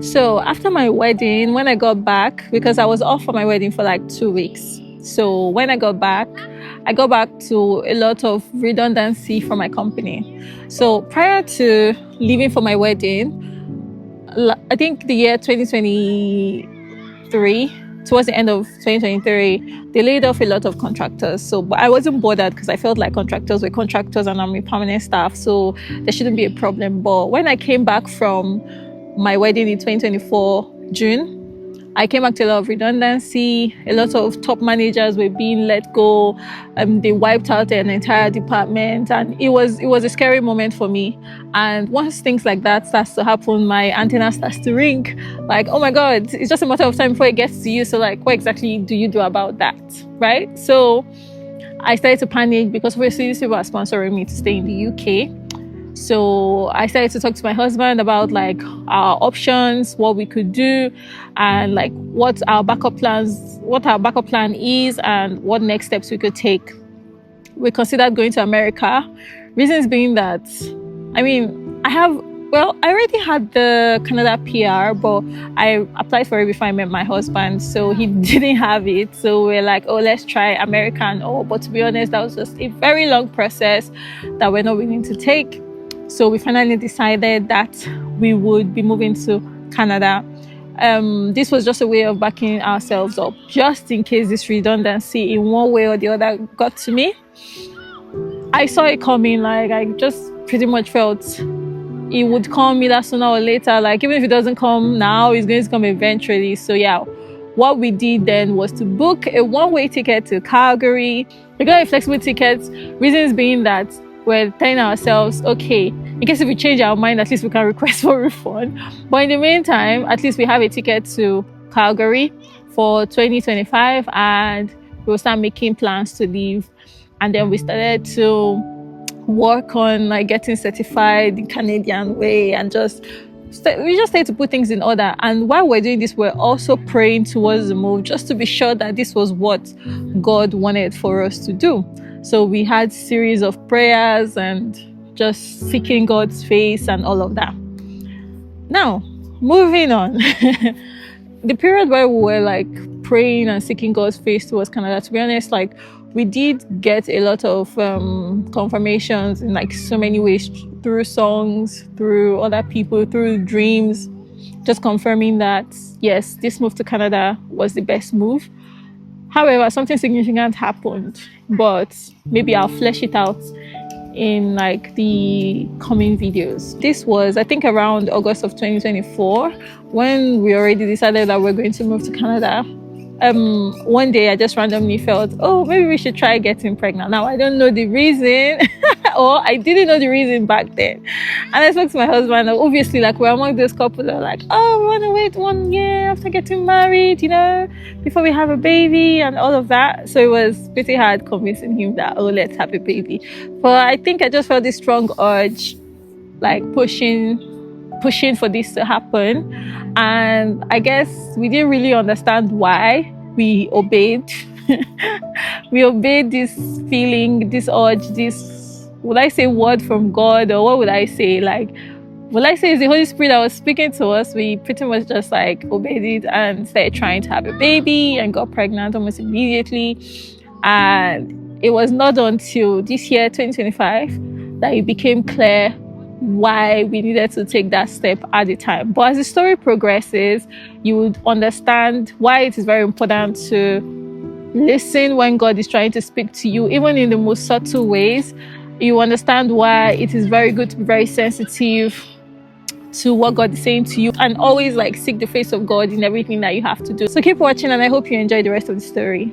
So after my wedding, when I got back, because I was off for my wedding for like 2 weeks. So when I got back to a lot of redundancy from my company. So prior to leaving for my wedding, I think the year 2023, towards the end of 2023, they laid off a lot of contractors. So, but I wasn't bothered because I felt like contractors were contractors and I'm a permanent staff, so there shouldn't be a problem. But when I came back from my wedding in 2024, June, I came back to a lot of redundancy. A lot of top managers were being let go. They wiped out an entire department, and it was a scary moment for me. And once things like that starts to happen, my antenna starts to ring. Like, oh my God, it's just a matter of time before it gets to you. So like, what exactly do you do about that, right? So I started to panic because obviously these people are sponsoring me to stay in the UK. So I started to talk to my husband about like our options, what we could do, and like what our backup plan is, and what next steps we could take. We considered going to America. Reasons being that, I already had the Canada PR, but I applied for it before I met my husband, so he didn't have it. So we're like, oh, let's try America and all. But to be honest, that was just a very long process that we're not willing to take. So we finally decided that we would be moving to Canada. This was just a way of backing ourselves up, just in case this redundancy in one way or the other got to me. I saw it coming. Like, I just pretty much felt it would come either sooner or later. Like, even if it doesn't come now, it's going to come eventually. So yeah, what we did then was to book a one-way ticket to Calgary. We got a flexible ticket, reasons being that we're telling ourselves, okay, in case if we change our mind, at least we can request for refund. But in the meantime, at least we have a ticket to Calgary for 2025, and we'll start making plans to leave. And then we started to work on like getting certified the Canadian way, and we just started to put things in order. And while we're doing this, we're also praying towards the move, just to be sure that this was what God wanted for us to do. So we had series of prayers and just seeking God's face and all of that. Now, moving on. The period where we were like praying and seeking God's face towards Canada, to be honest, like we did get a lot of confirmations in like so many ways, through songs, through other people, through dreams, just confirming that yes, this move to Canada was the best move. However, something significant happened, but maybe I'll flesh it out in like the coming videos. This was, I think, around August of 2024, when we already decided that we're going to move to Canada. One day I just randomly felt, oh, maybe we should try getting pregnant. Now I don't know the reason, or I didn't know the reason back then. And I spoke to my husband, and obviously like we're among those couples that are like, oh, we want to wait 1 year after getting married, before we have a baby and all of that. So it was pretty hard convincing him that, oh, let's have a baby. But I think I just felt this strong urge, like pushing for this to happen. And I guess we didn't really understand why. We obeyed. We obeyed this feeling, this urge, this, would I say word from God, or what would I say? Like, will I say it's the Holy Spirit that was speaking to us? We pretty much just like obeyed it and started trying to have a baby and got pregnant almost immediately. And it was not until this year, 2025, that it became clear why we needed to take that step at the time. But as the story progresses, you would understand why it is very important to listen when God is trying to speak to you, even in the most subtle ways. You understand why it is very good to be very sensitive to what God is saying to you, and always like seek the face of God in everything that you have to do. So keep watching, and I hope you enjoy the rest of the story.